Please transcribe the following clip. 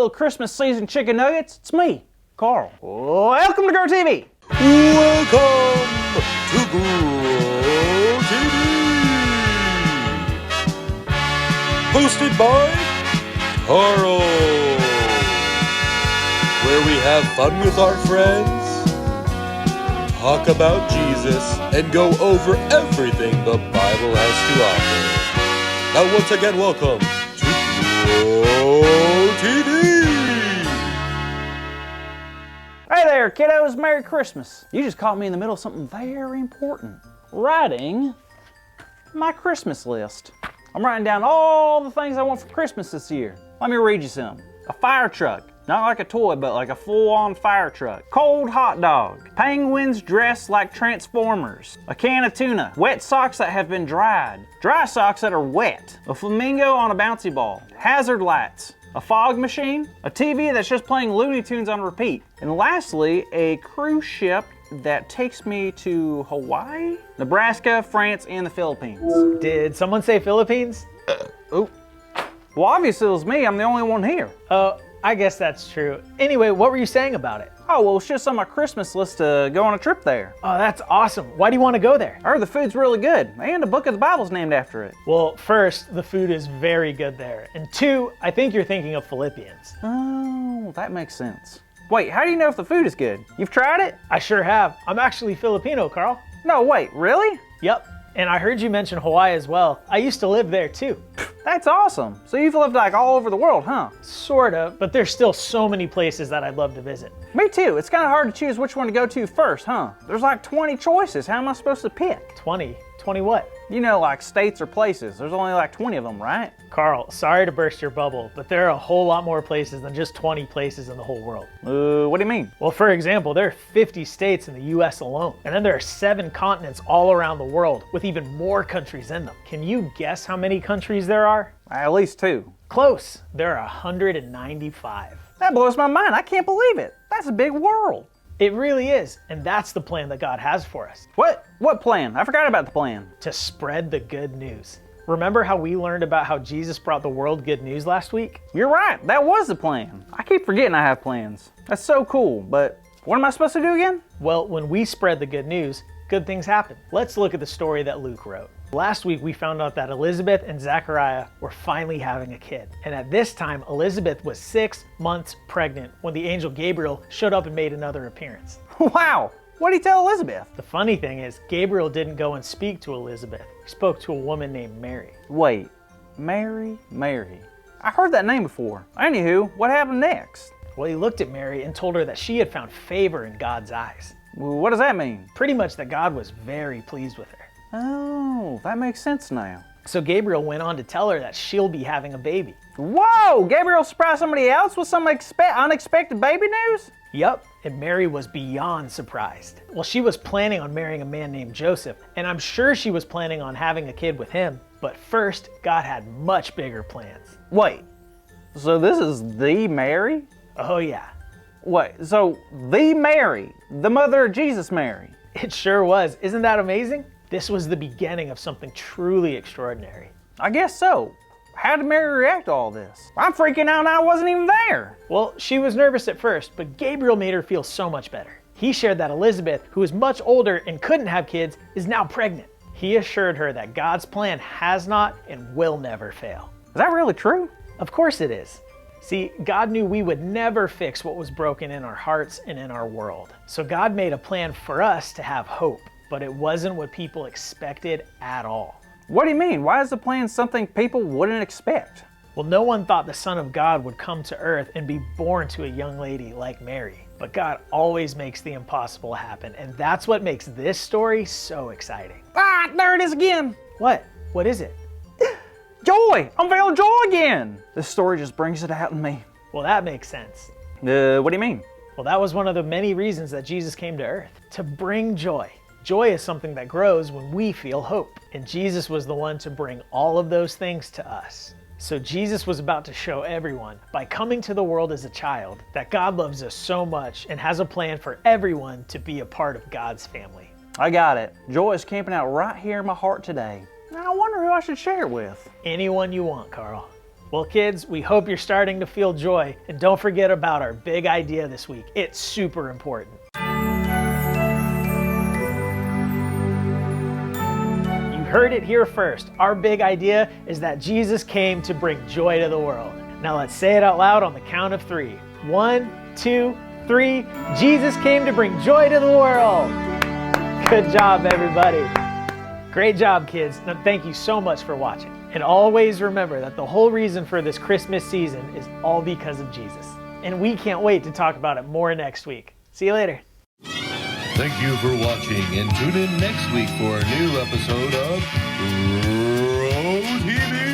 little Christmas season chicken nuggets. It's me, Carl. Welcome to Grow TV. Welcome to Grow TV. Hosted by Carl. Where we have fun with our friends, talk about Jesus, and go over everything the Bible has to offer. Now once again, welcome to Grow TV. Hey there, kiddos. Merry Christmas. You just caught me in the middle of something very important. Writing my Christmas list. I'm writing down all the things I want for Christmas this year. Let me read you some. A fire truck. Not like a toy, but like a full-on fire truck. Cold hot dog. Penguins dressed like Transformers. A can of tuna. Wet socks that have been dried. Dry socks that are wet. A flamingo on a bouncy ball. Hazard lights. A fog machine. A TV that's just playing Looney Tunes on repeat. And lastly, a cruise ship that takes me to Hawaii, Nebraska, France, and the Philippines. Did someone say Philippines? Oop. Well, obviously it was me. I'm the only one here. I guess that's true. Anyway, what were you saying about it? Oh, well, it's just on my Christmas list to go on a trip there. Oh, that's awesome. Why do you want to go there? I heard the food's really good, and a book of the Bible's named after it. Well, first, the food is very good there. And two, I think you're thinking of Philippians. Oh, that makes sense. Wait, how do you know if the food is good? You've tried it? I sure have. I'm actually Filipino, Carl. No, wait, really? Yep. And I heard you mention Hawaii as well. I used to live there too. That's awesome. So you've lived like all over the world, huh? Sort of, but there's still so many places that I'd love to visit. Me too. It's kind of hard to choose which one to go to first, huh? There's like 20 choices. How am I supposed to pick? 20? 20 what? You know, like states or places. There's only like 20 of them, right? Carl, sorry to burst your bubble, but there are a whole lot more places than just 20 places in the whole world. What do you mean? Well, for example, there are 50 states in the US alone, and then there are 7 continents all around the world with even more countries in them. Can you guess how many countries there are? At least 2. Close. There are 195. That blows my mind. I can't believe it. That's a big world. It really is, and that's the plan that God has for us. What? What plan? I forgot about the plan. To spread the good news. Remember how we learned about how Jesus brought the world good news last week? You're right. That was the plan. I keep forgetting I have plans. That's so cool, but what am I supposed to do again? Well, when we spread the good news, good things happen. Let's look at the story that Luke wrote. Last week, we found out that Elizabeth and Zechariah were finally having a kid. And at this time, Elizabeth was 6 months pregnant when the angel Gabriel showed up and made another appearance. Wow! What did he tell Elizabeth? The funny thing is, Gabriel didn't go and speak to Elizabeth. He spoke to a woman named Mary. Wait, Mary? I heard that name before. Anywho, what happened next? Well, he looked at Mary and told her that she had found favor in God's eyes. What does that mean? Pretty much that God was very pleased with her. Oh, that makes sense now. So Gabriel went on to tell her that she'll be having a baby. Whoa! Gabriel surprised somebody else with some unexpected baby news? Yup, and Mary was beyond surprised. Well, she was planning on marrying a man named Joseph, and I'm sure she was planning on having a kid with him. But first, God had much bigger plans. Wait, so this is the Mary? Oh yeah. Wait, so the Mary, the mother of Jesus Mary? It sure was. Isn't that amazing? This was the beginning of something truly extraordinary. I guess so. How did Mary react to all this? I'm freaking out and I wasn't even there. Well, she was nervous at first, but Gabriel made her feel so much better. He shared that Elizabeth, who is much older and couldn't have kids, is now pregnant. He assured her that God's plan has not and will never fail. Is that really true? Of course it is. See, God knew we would never fix what was broken in our hearts and in our world. So God made a plan for us to have hope, but it wasn't what people expected at all. What do you mean? Why is the plan something people wouldn't expect? Well, no one thought the Son of God would come to earth and be born to a young lady like Mary. But God always makes the impossible happen, and that's what makes this story so exciting. Ah, there it is again. What? What is it? Joy! I'm feeling joy again. This story just brings it out in me. Well, that makes sense. What do you mean? Well, that was one of the many reasons that Jesus came to earth, to bring joy. Joy is something that grows when we feel hope, and Jesus was the one to bring all of those things to us. So Jesus was about to show everyone, by coming to the world as a child, that God loves us so much and has a plan for everyone to be a part of God's family. I got it. Joy is camping out right here in my heart today. Now I wonder who I should share it with. Anyone you want, Carl. Well, kids, we hope you're starting to feel joy, and don't forget about our big idea this week. It's super important. You heard it here first. Our big idea is that Jesus came to bring joy to the world. Now let's say it out loud on the count of 3. 1, 2, 3. Jesus came to bring joy to the world. Good job, everybody. Great job, kids. Now, thank you so much for watching. And always remember that the whole reason for this Christmas season is all because of Jesus. And we can't wait to talk about it more next week. See you later. Thank you for watching, and tune in next week for a new episode of TV.